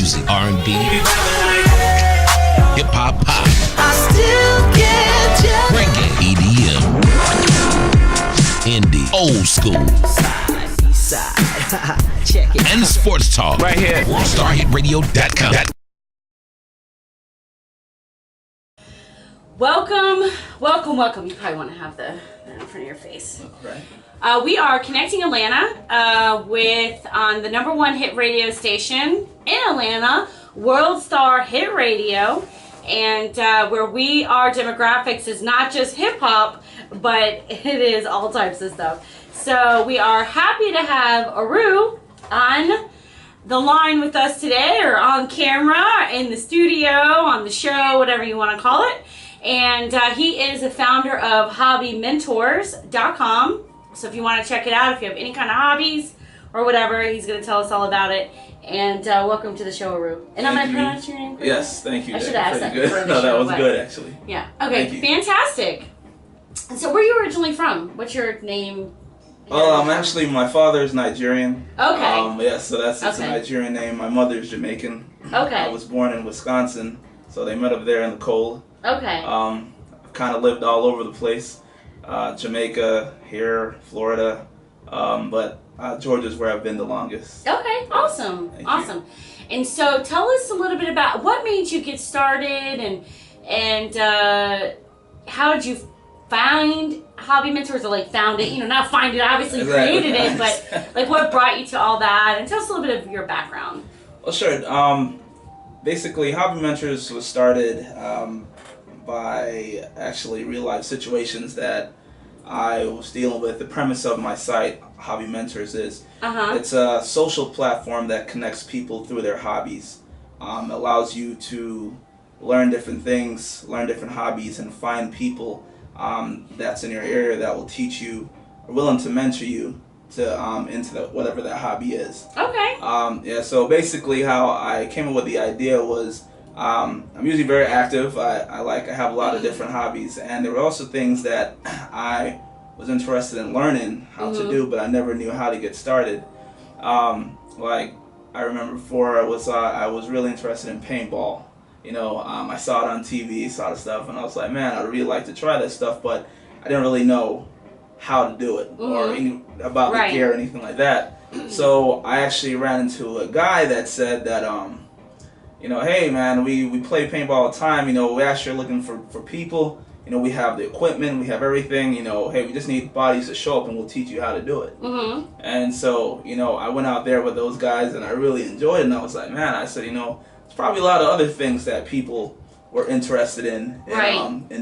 music, R&B, hip hop, pop, I still get reggae, EDM, indie, old school, side. Check it. and sports talk. Right here. WorldStarHitRadio.com. Welcome. You probably want to have that in front of your face. Right. We are connecting Atlanta with on the #1 hit radio station in Atlanta, World Star Hit Radio, and where our demographics is not just hip hop, but it is all types of stuff. So we are happy to have Aru on the line with us today, or on camera, in the studio, on the show, whatever you want to call it. And he is the founder of hobbymentors.com. So if you want to check it out, if you have any kind of hobbies or whatever, he's going to tell us all about it. And welcome to the show, Aru. And I'm going to pronounce your name? Yes, thank you. I should ask that before the No, that show, was but- good, actually. Yeah. Okay, fantastic. So where are you originally from? What's your name? Actually, my father's Nigerian. Okay. Yeah, so it's a Nigerian name. My mother's Jamaican. Okay. I was born in Wisconsin, so they met up there in the cold. Okay. I've kind of lived all over the place. Jamaica, here, Florida, but Georgia's where I've been the longest. Okay, awesome. Thank Awesome. And so tell us a little bit about what made you get started, and how did you find Hobby Mentors, or found it, not find it, obviously created it, but what brought you to all that, and tell us a little bit of your background. Well, sure. Basically, Hobby Mentors was started by actually real life situations that I was dealing with. The premise of my site, Hobby Mentors, is it's a social platform that connects people through their hobbies. Allows you to learn different things, learn different hobbies, and find people that's in your area that will teach you, or willing to mentor you to into whatever that hobby is. Okay. Yeah. So basically, how I came up with the idea was I'm usually very active. I have a lot of different hobbies, and there were also things that I was interested in learning how to do, but I never knew how to get started. I remember before I was really interested in paintball. I saw it on TV, saw the stuff, and I was like, man, I'd really like to try this stuff, but I didn't really know how to do it or about the gear or anything like that. So I actually ran into a guy that said that, hey man, we play paintball all the time. We actually are looking for people. We have the equipment, we have everything. Hey, we just need bodies to show up, and we'll teach you how to do it. And so, I went out there with those guys, and I really enjoyed it. And I was like, man, I said, there's probably a lot of other things that people were interested in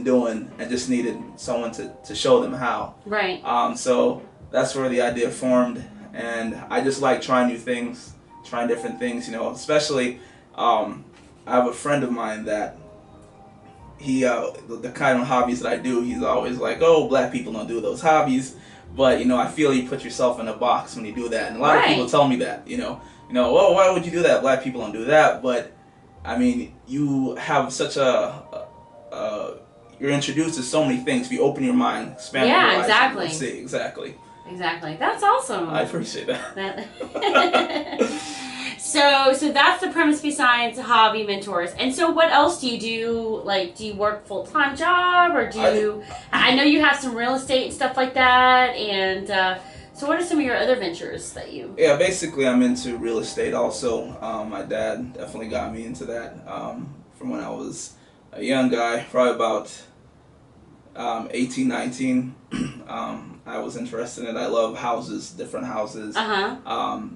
doing, and just needed someone to show them how. Right. So that's where the idea formed, and I just like trying new things, trying different things. Especially I have a friend of mine that he the kind of hobbies that I do, he's always like, oh, black people don't do those hobbies, but I feel you put yourself in a box when you do that, and a lot of people tell me that, well, why would you do that? Black people don't do that. But I mean, you have such you're introduced to so many things. If you open your mind, expand your eyes, exactly. See, exactly. That's awesome. I appreciate that. So that's the premise besides Hobby Mentors. And so what else do you do? Do you work full-time job, or I know you have some real estate and stuff like that, and so what are some of your other ventures that you... Yeah, basically I'm into real estate also. My dad definitely got me into that from when I was a young guy, probably about 18, 19. I was interested in it. I love houses, different houses. I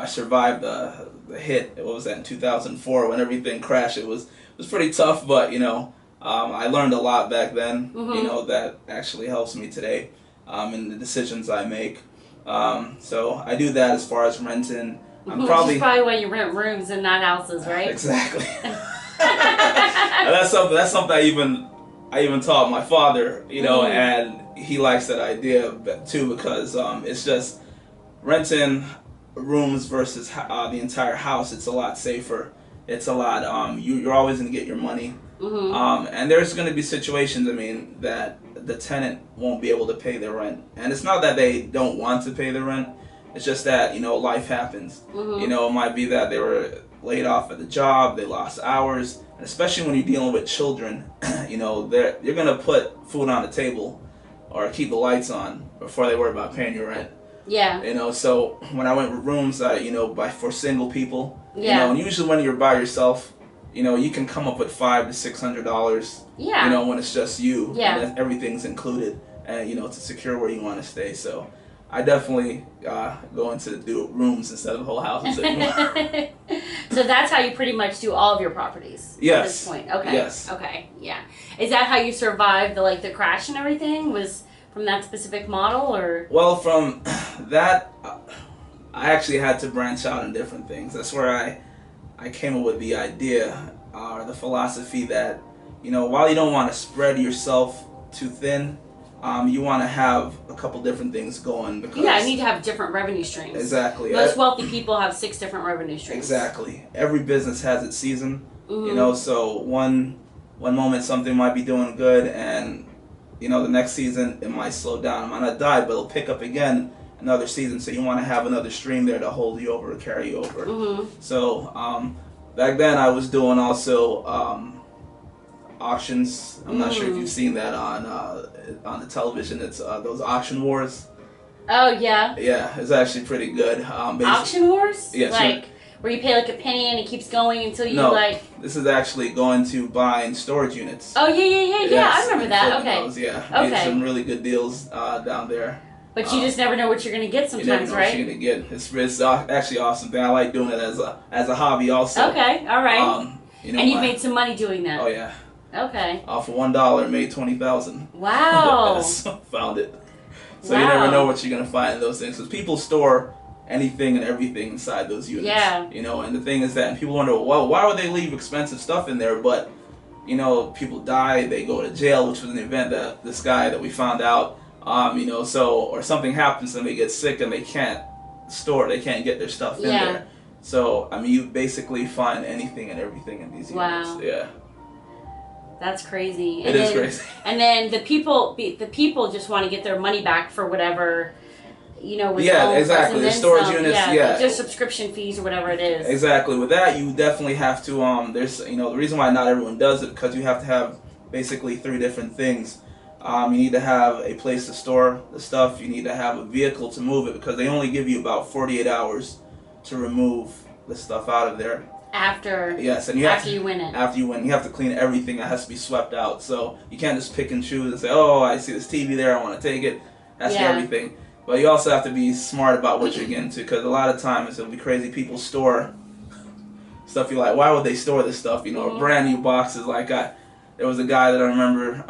survived the hit. What was that, in 2004, when everything crashed? It was pretty tough, but I learned a lot back then. That actually helps me today in the decisions I make. So I do that as far as renting. Which is probably why you rent rooms and not houses, right? Exactly. That's something I even taught my father, and he likes that idea too, because it's just renting rooms versus the entire house. It's a lot safer. It's a lot. You're always going to get your money. And there's going to be situations, that the tenant won't be able to pay their rent. And it's not that they don't want to pay their rent. It's just that, life happens. It might be that they were laid off at the job, they lost hours, and especially when you're dealing with children, you're going to put food on the table or keep the lights on before they worry about paying your rent. Yeah. So when I went with rooms, for single people, Yeah. And usually when you're by yourself, you can come up with $500 to $600. Yeah. When it's just you. Yeah. And everything's included, and to secure where you want to stay. So I definitely go into do rooms instead of whole houses anymore. So that's how you pretty much do all of your properties. Yes. At this point. Okay. Yes. Okay. Yeah. Is that how you survived the crash and everything? Was from that specific model, or? Well, from that, I actually had to branch out in different things. That's where I came up with the idea or the philosophy that, while you don't want to spread yourself too thin, you want to have a couple different things going. Because I need to have different revenue streams. Exactly. Most wealthy people have 6 different revenue streams. Exactly. Every business has its season. So one moment something might be doing good, and the next season it might slow down. It might not die, but it'll pick up again another season. So you want to have another stream there to hold you over, to carry you over. So back then I was doing also auctions. I'm not sure if you've seen that on the television. It's those auction wars. Oh yeah. Yeah, it's actually pretty good. Auction wars? Yeah. Where you pay a penny and it keeps going until you This is actually going to buying storage units. Oh yeah. Yes, I remember that. Okay. Those, yeah. Okay. Made some really good deals down there. But you just never know what you're gonna get sometimes, you never know right? what you're gonna get. It's actually awesome thing. I like doing it as a hobby also. Okay. All right. And you've my- made some money doing that. Oh yeah. Okay. Off of $1 made 20,000. Wow. So found it. So Wow. you never know what you're gonna find in those things. Because people store anything and everything inside those units. Yeah. And the thing is that people wonder, well, why would they leave expensive stuff in there? But people die, they go to jail, which was an event that this guy that we found out. Or something happens and they get sick and they can't get their stuff in there. So you basically find anything and everything in these units. Wow. Yeah. That's crazy. It is crazy. And then the people just want to get their money back for whatever, was Yeah, exactly. The storage units, yeah. just subscription fees or whatever it is. Exactly. With that, you definitely have to. There's the reason why not everyone does it, because you have to have basically 3 different things. You need to have a place to store the stuff. You need to have a vehicle to move it, because they only give you about 48 hours to remove the stuff out of there. After you win it. After you win, you have to clean everything. That has to be swept out. So you can't just pick and choose and say, "Oh, I see this TV there. I want to take it." That's everything. But you also have to be smart about what you're getting to, because a lot of times it'll be crazy. People store stuff. You're like, why would they store this stuff? Brand new boxes. There was a guy that I remember.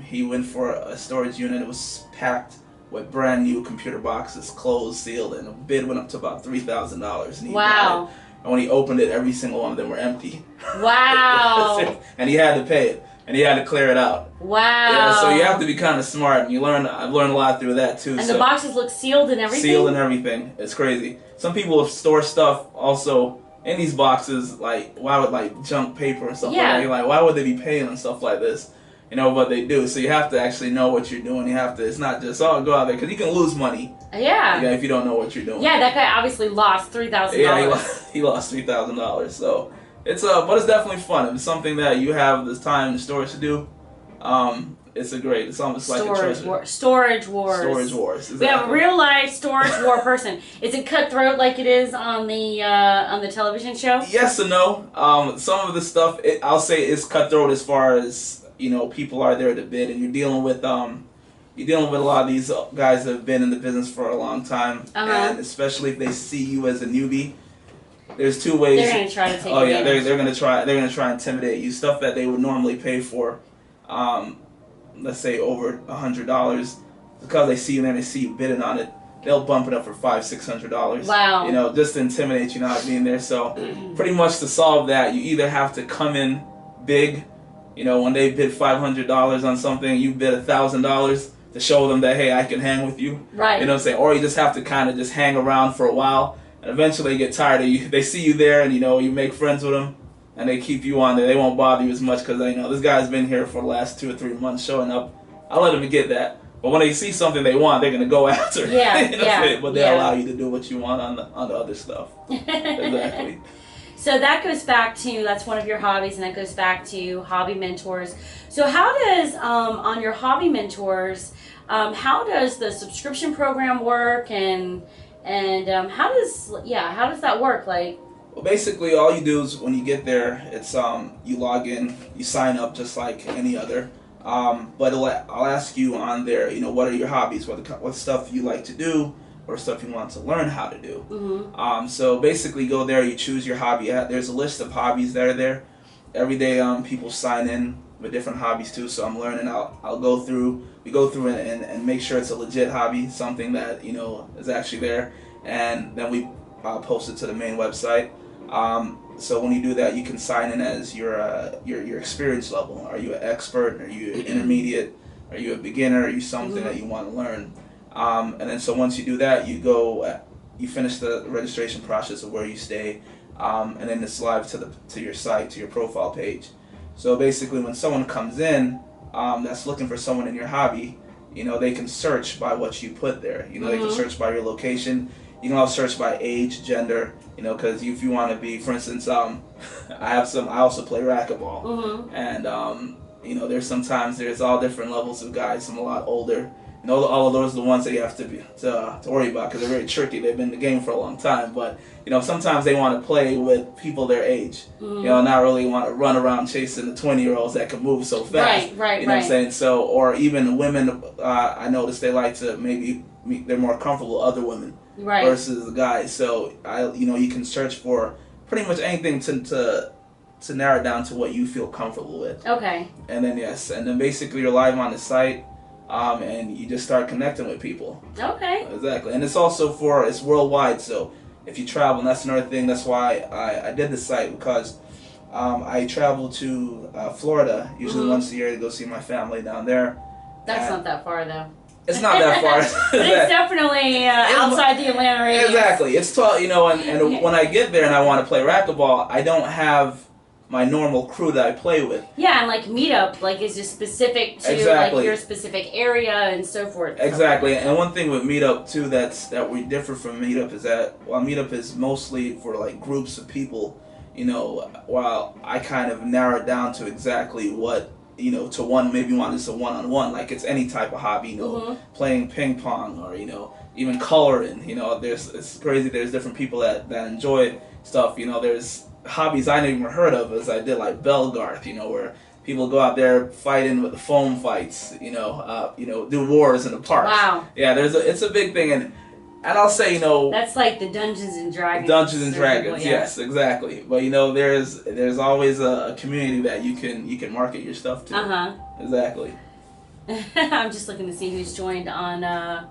He went for a storage unit. It was packed with brand new computer boxes, closed, sealed, and the bid went up to about $3,000. Wow. And when he opened it, every single one of them were empty. Wow. And he had to pay it, and he had to clear it out. Wow. Yeah, so you have to be kind of smart, and I've learned a lot through that too. And the boxes look sealed and everything? Sealed and everything. It's crazy. Some people store stuff also in these boxes, why would junk paper and stuff like that. You're like, why would they be paying on stuff like this? But they do. So you have to actually know what you're doing. It's not just, go out there, because you can lose money. Yeah. Yeah, if you don't know what you're doing. Yeah, that guy obviously lost $3,000. Yeah, he lost $3,000. So but it's definitely fun. If it's something that you have the time and storage to do, it's almost like a treasure. Storage wars. Storage wars. Exactly. We have a real life storage war person. Is it cutthroat like it is on the television show? Yes and no. Some of the stuff I'll say is cutthroat as far as people are there to bid, and you're dealing with a lot of these guys that have been in the business for a long time, and especially if they see you as a newbie. There's 2 ways. They're gonna try to take. Oh yeah, they're gonna try and intimidate you. Stuff that they would normally pay for, let's say over $100, because they see you and they see you bidding on it, they'll bump it up for $500-$600. Wow. Just to intimidate you not being there. So pretty much to solve that, you either have to come in big. When they bid $500 on something, you bid $1,000 to show them that, hey, I can hang with you. Right. Or you just have to kind of just hang around for a while, and eventually get tired of you. They see you there, and you make friends with them, and they keep you on there. They won't bother you as much because they know this guy's been here for the last 2 or 3 months showing up. I'll let him get that. But when they see something they want, they're gonna go after it. Yeah, But they allow you to do what you want on the other stuff. Exactly. So that goes back to, that's one of your hobbies, and that goes back to hobby mentors. So how does, on your hobby mentors, how does the subscription program work, and how does that work? Like, well, basically, all you do is when you get there, it's you log in, you sign up just like any other. But I'll ask you on there, what are your hobbies? What stuff you like to do, or stuff you want to learn how to do. mm-hmm. So basically, go there, you choose your hobby. There's a list of hobbies that are there. Every day, people sign in with different hobbies too. So I'm learning. We go through and make sure it's a legit hobby, something that is actually there, and then we post it to the main website. So when you do that, you can sign in as your experience level. Are you an expert? Are you an intermediate? Are you a beginner? Are you something that you want to learn? And then so once you do that, you finish the registration process of where you stay, and then it's live to your site, to your profile page. So basically, when someone comes in that's looking for someone in your hobby, they can search by what you put there. They can search by your location. You can also search by age, gender. Because if you want to be, for instance, I also play racquetball, and there's all different levels of guys. Some a lot older. All of those are the ones that you have to worry about because they're very tricky. They've been in the game for a long time, but sometimes they want to play with people their age. Not really want to run around chasing the 20-year-olds that can move so fast. Right. You know what I'm saying? So, or even women, I noticed they like to they're more comfortable with other women versus the guys. So you can search for pretty much anything to narrow it down to what you feel comfortable with. Okay. And then basically you're live on the site. And you just start connecting with people. Okay. Exactly. And it's also it's worldwide, so if you travel, and that's another thing, that's why I did the site, because I travel to Florida, usually once a year to go see my family down there. That's not that far, though. It's not that far. But it's definitely outside the Atlanta radius. Exactly. It's and when I get there and I want to play racquetball, I don't have my normal crew that I play with. Yeah, and like meetup, like is just specific to like your specific area and so forth. Exactly, and one thing with meetup too that we differ from meetup is that while meetup is mostly for like groups of people, while I kind of narrow it down to exactly what to just a one-on-one, like it's any type of hobby, playing ping pong or even coloring. It's crazy. There's different people that enjoy stuff. There's hobbies I never even heard of, as I did like Belgarth, where people go out there fighting with the foam fights, do wars in the park. Wow. Yeah, it's a big thing, and I'll say, that's like the Dungeons and Dragons. Dungeons and Dragons, yes, exactly. But there's always a community that you can market your stuff to. Exactly. I'm just looking to see who's joined on.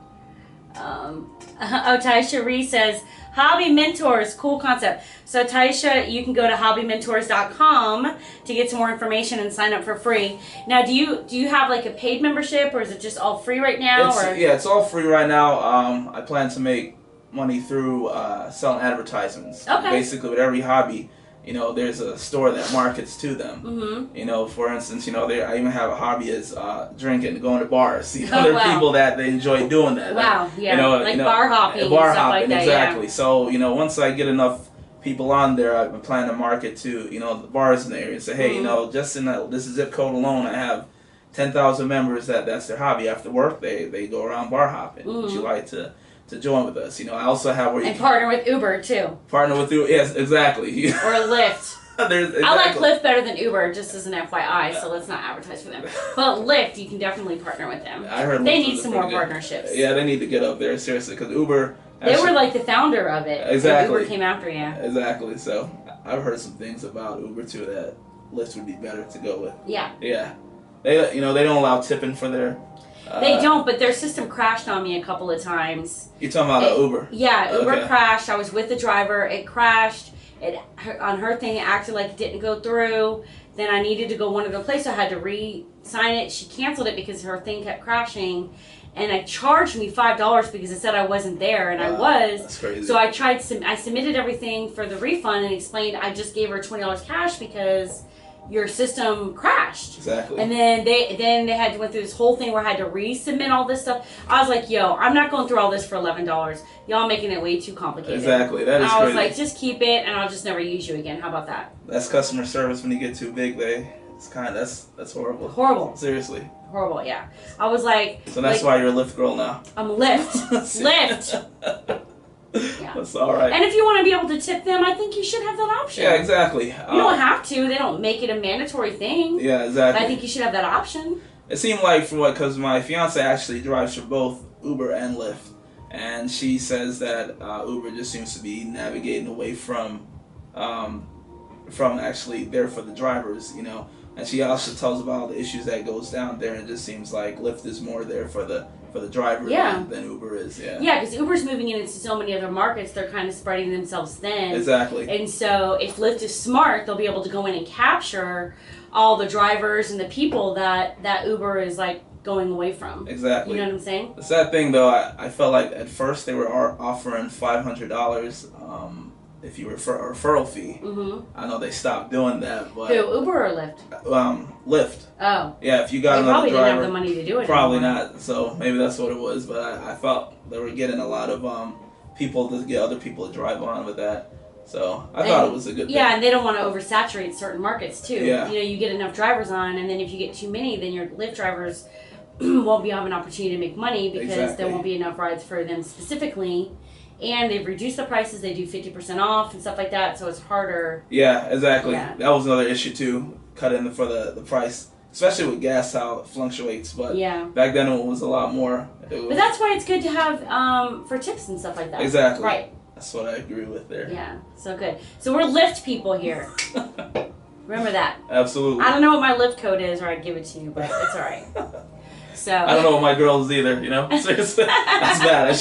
Taisha Reese says, Hobby Mentors, cool concept. So Taisha, you can go to hobbymentors.com to get some more information and sign up for free. Now, do you have like a paid membership, or is it just all free right now? It's all free right now. I plan to make money through selling advertisements. Okay. Basically, with every hobby, there's a store that markets to them. For instance, I even have a hobby as drinking, going to bars. There are people that they enjoy doing that. Wow, bar hopping. Bar and stuff hopping, like that, exactly. Yeah. So, once I get enough people on there, I plan to market to, the bars in the area. Say, hey, just in this zip code alone, I have 10,000 members that's their hobby. After work, they go around bar hopping. Would you like to join with us? I also have where you can partner with Uber too. Partner with Uber, yes, exactly. Or Lyft. Exactly. I like Lyft better than Uber, just as an FYI, so let's not advertise for them. But Lyft, you can definitely partner with them. I heard they need some more partnerships. Yeah, they need to get up there, seriously, because Uber... They were like the founder of it. Exactly. Uber came after, Exactly, so I've heard some things about Uber too that Lyft would be better to go with. Yeah. Yeah. They don't allow tipping for their... they don't, but their system crashed on me a couple of times. You're talking about Uber? Yeah, Uber crashed. I was with the driver. It crashed. On her thing, it acted like it didn't go through. Then I needed to go one other place, so I had to re-sign it. She canceled it because her thing kept crashing. And it charged me $5 because it said I wasn't there, and I was. That's crazy. So I submitted everything for the refund and explained I just gave her $20 cash because your system crashed. Exactly. And then they had to went through this whole thing where I had to resubmit all this stuff. I was like, yo, I'm not going through all this for $11. Y'all making it way too complicated. Exactly. That is I was crazy. like, just keep it, and I'll just never use you again. How about that? That's customer service when you get too big. That's horrible. Horrible. Seriously. Horrible, yeah. I was like... So that's why you're a Lyft girl now. I'm Lyft. Lyft. Yeah. That's all right. And if you want to be able to tip them, I think you should have that option. Yeah, exactly. You don't have to. They don't make it a mandatory thing. Yeah, exactly. But I think you should have that option. It seemed like because my fiance actually drives for both Uber and Lyft, and she says that Uber just seems to be navigating away from actually there for the drivers, you know. And she also tells about all the issues that goes down there, and it just seems like Lyft is more there for the driver than Uber is. Yeah. Yeah, because Uber's moving into so many other markets, they're kind of spreading themselves thin. Exactly. And so if Lyft is smart, they'll be able to go in and capture all the drivers and the people that Uber is like going away from. Exactly. You know what I'm saying? The sad thing though, I felt like at first they were offering $500 if you refer a referral fee. Mm-hmm. I know they stopped doing that, but Who, Uber or Lyft? Lyft. Oh. Yeah, if you got They another probably driver, didn't have the money to do it probably anymore. not. So maybe that's what it was. But I felt they were getting a lot of people to get other people to drive on with that. So I thought it was a good thing. Yeah, and they don't want to oversaturate certain markets too. Yeah. You know, you get enough drivers on, and then if you get too many, then your Lyft drivers won't be having an opportunity to make money because Exactly. there won't be enough rides for them specifically. And they've reduced the prices. They do 50% off and stuff like that, so it's harder. Yeah, exactly. Yeah. That was another issue too. Cut in for the price, especially with gas, how it fluctuates. But Yeah. back then it was a lot more. But that's why it's good to have for tips and stuff like that. Exactly. Right. That's what I agree with there. Yeah, so good. So we're Lyft people here. Remember that. Absolutely. I don't know what my Lyft code is, or I'd give it to you, but it's all right. So I don't know what my girls either, you know. Seriously, that's bad. I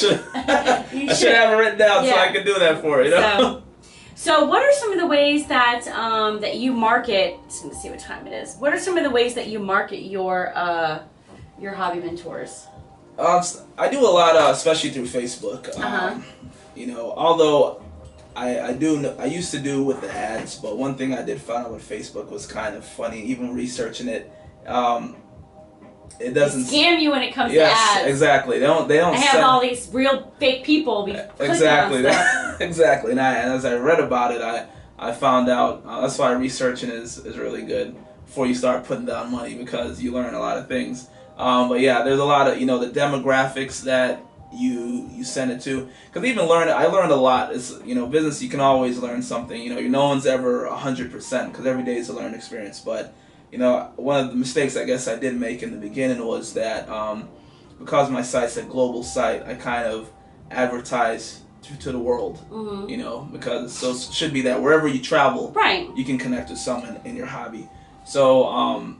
should have it written down so Yeah. I could do that for you. You know? So what are some of the ways that that you market? Just gonna see what time it is. What are some of the ways that you market your hobby mentors? I do a lot, especially through Facebook. You know, although I used to do with the ads, but one thing I did find out with Facebook was kind of funny. Even researching it, it doesn't Scam you when it comes Yes, to ads. exactly. They don't. They have send- all these real fake people be clicking Exactly. on stuff. Exactly. And as I read about it, I found out that's why researching is really good before you start putting down money, because you learn a lot of things. But yeah, there's a lot of, you know, the demographics that you send it to. Because even I learned a lot. It's, you know, business, you can always learn something. You know, no one's ever 100% because every day is a learning experience. But, you know, one of the mistakes I guess I did make in the beginning was that because my site's a global site, I kind of advertise to the world, Mm-hmm. you know, because so it should be that wherever you travel, Right. you can connect with someone in your hobby. So,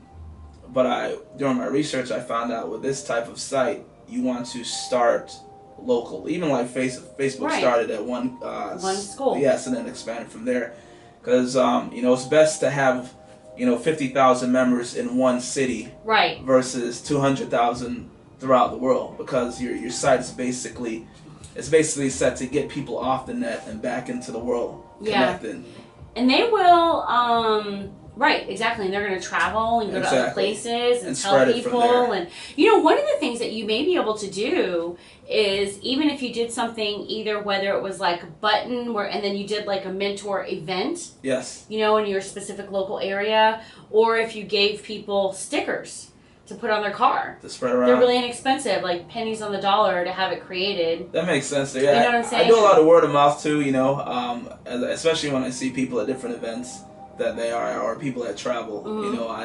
but during my research, I found out with this type of site, you want to start local. Even like Facebook Right. started at one school. yes, and then expanded from there. Because you know, it's best to have, you know, 50,000 members in one city Right. versus 200,000 throughout the world, because your site is basically set to get people off the net and back into the world connected. And they will, right, exactly. And they're going to travel and go to other Exactly. places and tell spread it from people. there. And, you know, one of the things that you may be able to do is even if you did something, either whether it was like a button and then you did like a mentor event, Yes. you know, in your specific local area, or if you gave people stickers to put on their car. To spread around. They're really inexpensive, like pennies on the dollar to have it created. That makes sense. Yeah, You know what I'm saying? I do a lot of word of mouth too. You know, especially when I see people at different events that they are, or people that travel. Mm-hmm. You know, I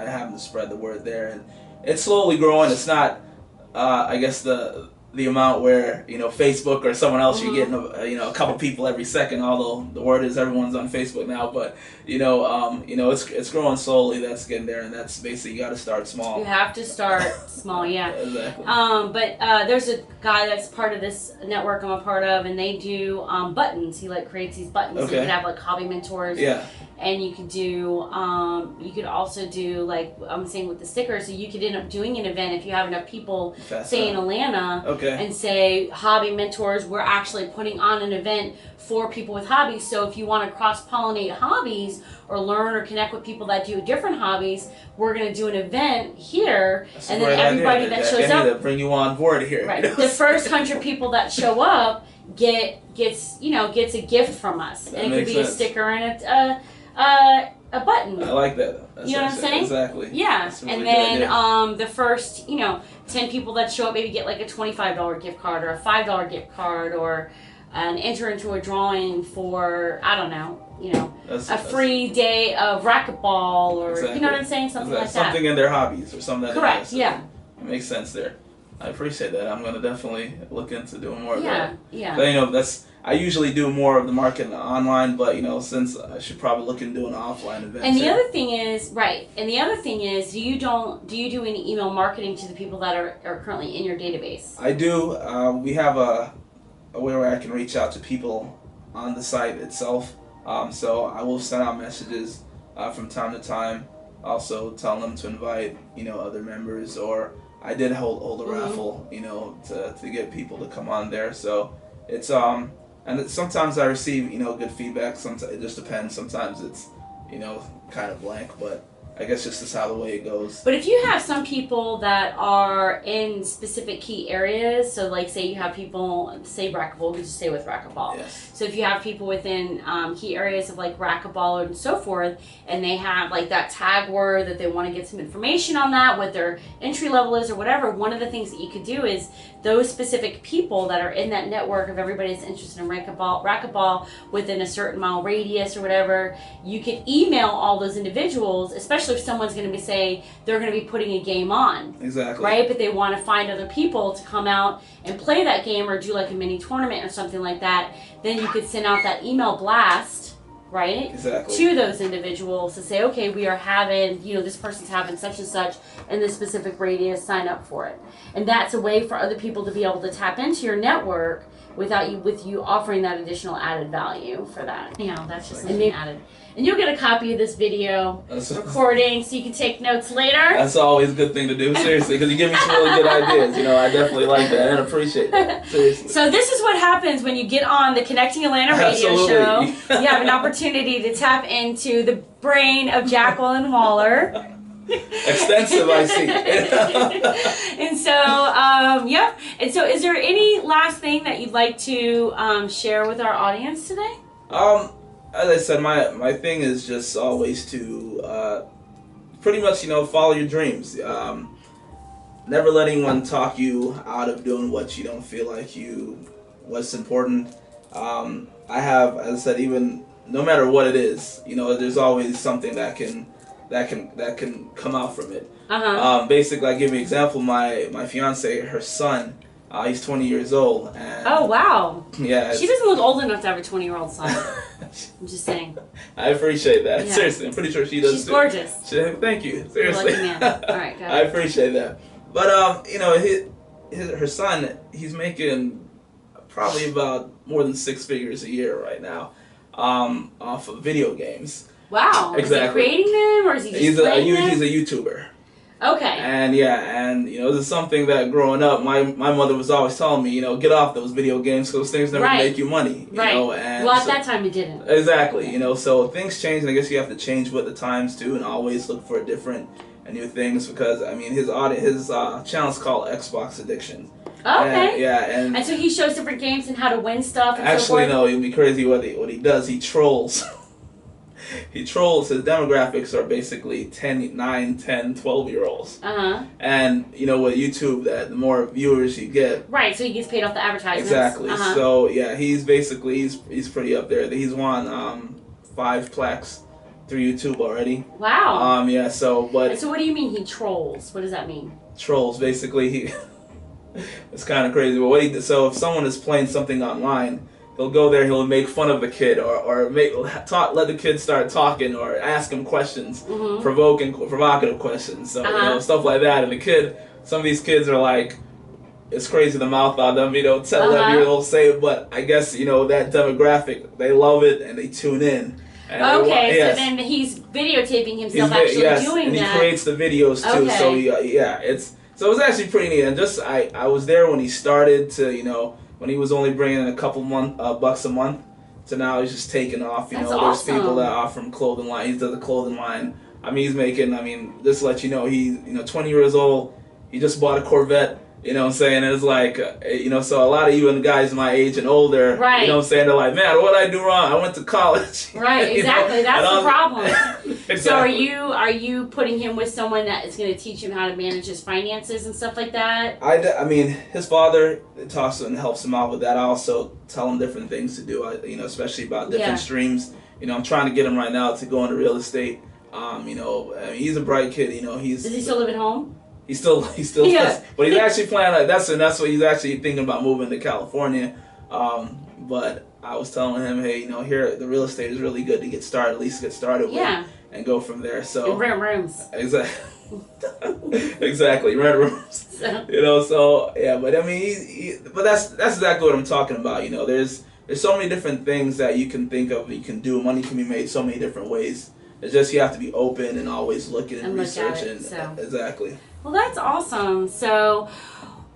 have them to spread the word there, and it's slowly growing. It's not, I guess the amount where, you know, Facebook or someone else, you're getting a couple people every second. Although the word is everyone's on Facebook now, but you know, it's growing slowly. That's getting there, and that's basically you got to start small. You have to start small, yeah. Exactly. But there's a guy that's part of this network I'm a part of, and they do buttons. He like creates these buttons. So Okay. you can have like hobby mentors. Yeah. and you could do you could also do, like I'm saying with the stickers, so you could end up doing an event if you have enough people, say in Atlanta, and say hobby mentors, we're actually putting on an event for people with hobbies. So if you want to cross-pollinate hobbies or learn or connect with people that do different hobbies, we're going to do an event here. That's and then everybody that shows up, to bring you on board here. Right. The first 100 people that show up gets a gift from us. And it could be a sticker and a button. I like that. That's, you know what I'm saying? Exactly. Yeah. Really and then the first 10 people that show up maybe get like a $25 gift card or a $5 gift card, or enter into a drawing for, I don't know, a free day of racquetball, or you know what I'm saying, something like that. Something in their hobbies or something. Correct. Yeah. It makes sense there. I appreciate that. I'm gonna definitely look into doing more of that. Yeah. But, I usually do more of the marketing online, but since I should probably look into an offline event. And the other thing is, do you do any email marketing to the people that are currently in your database? I do. We have a way where I can reach out to people on the site itself. So I will send out messages from time to time, also telling them to invite other members, or I did hold a raffle to get people to come on there. So it's and sometimes I receive good feedback. Sometimes it just depends. Sometimes it's kind of blank, but I guess just is how the way it goes. But if you have some people that are in specific key areas, so like say you have people, say racquetball, we just stay with racquetball. Yes. So if you have people within key areas of like racquetball and so forth, and they have like that tag word that they want to get some information on that, what their entry level is or whatever, one of the things that you could do is those specific people that are in that network of everybody that's interested in racquetball within a certain mile radius or whatever, you could email all those individuals, especially if someone's going to be say they're going to be putting a game on, exactly, right? But they want to find other people to come out and play that game or do like a mini tournament or something like that. Then you could send out that email blast, right? Exactly. To those individuals to say, okay, we are having, this person's having such and such in this specific radius, sign up for it. And that's a way for other people to be able to tap into your network with you offering that additional added value for that. That's just something added. And you'll get a copy of this video recording so you can take notes later. That's always a good thing to do, seriously, because you give me some really good ideas. I definitely like that and appreciate that, seriously. So this is what happens when you get on the Connecting Atlanta radio show. You have an opportunity to tap into the brain of Jacqueline Waller. Extensive, I see. And so, And so, is there any last thing that you'd like to share with our audience today? As I said, my thing is just always to pretty much follow your dreams. Never let anyone talk you out of doing what you don't feel like what's important. I have, as I said, even no matter what it is, there's always something that can come out from it. Basically, I give you an example. My fiance, her son, he's 20 years old. And oh wow! Yeah, she doesn't look old enough to have a 20-year-old son. I'm just saying. I appreciate that. Yeah. Seriously, I'm pretty sure she does. She's gorgeous. Thank you. Seriously. You're a lucky man. All right, go ahead. I appreciate that. But her son, he's making probably about more than 6 figures a year right now, off of video games. Wow. Exactly. Is he creating them, or is he just playing them? He's a YouTuber. Okay. And this is something that growing up, my mother was always telling me, get off those video games because those things never make you money. Right. And at that time it didn't. Exactly. So things change, and I guess you have to change with the times too, and always look for different and new things, because his channel's called Xbox Addiction. Okay. And so he shows different games and how to win stuff. And actually, so forth? no, it'd be crazy what he does. He trolls. He trolls. His demographics are basically 9, 10, 12-year-olds. And with YouTube, that the more viewers you get, right? So he gets paid off the advertisements. Exactly. So he's basically he's pretty up there. He's won 5 plaques through YouTube already. Wow. So what do you mean he trolls? What does that mean? Trolls basically it's kind of crazy. But so if someone is playing something online, he'll go there, he'll make fun of the kid, or let the kid start talking, or ask him questions, provocative questions, so stuff like that. And some of these kids are like, it's crazy the mouth on them, 11-year-olds say it, but I guess that demographic, they love it and they tune in. And Okay, yes. so then he's videotaping himself He's actually yes, doing and that. he creates the videos too. Okay. So so it was actually pretty neat. And just I was there when he started to when he was only bringing in a couple bucks a month, to now he's just taking off. That's There's awesome. people that offer him clothing line. He does a clothing line. I mean, he's making. I mean, just to let you know, he's 20 years old. He just bought a Corvette. You know what I'm saying? And it's like, so a lot of even guys my age and older, Right. you know what I'm saying? They're like, man, what did I do wrong? I went to college. Right, exactly. That's the problem. Exactly. So are you putting him with someone that is going to teach him how to manage his finances and stuff like that? I mean, his father talks to him and helps him out with that. I also tell him different things to do, especially about different Yeah. streams. I'm trying to get him right now to go into real estate. I mean, he's a bright kid. Does he still live at home? He still Yeah. does, but he's actually planning. That's what he's actually thinking about, moving to California. But I was telling him, hey, here the real estate is really good to get started, at least get started Yeah. with, and go from there. So And rent rooms. exactly, rent rooms. So. So yeah, but I mean, but that's exactly what I'm talking about. There's so many different things that you can think of, you can do. Money can be made so many different ways. It's just you have to be open and always looking and And look at researching. it, so. Exactly. Well, that's awesome. So,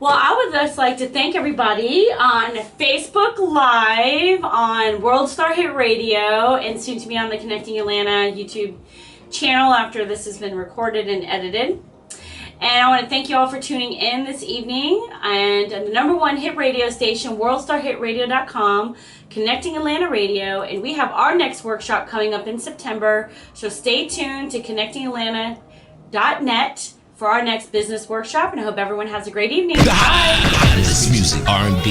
well, I would just like to thank everybody on Facebook Live, on World Star Hit Radio, and soon to be on the Connecting Atlanta YouTube channel after this has been recorded and edited. And I want to thank you all for tuning in this evening. And the #1 hit radio station, worldstarhitradio.com, Connecting Atlanta Radio. And we have our next workshop coming up in September. So stay tuned to connectingatlanta.net for our next business workshop. And I hope everyone has a great evening. The hottest music, R&B,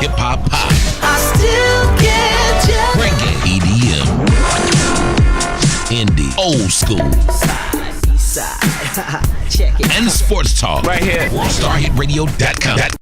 hip hop, pop, I still get you. reggae, EDM, indie, old school, Side. Check it. and sports talk. Right here. WorldStarHitRadio.com.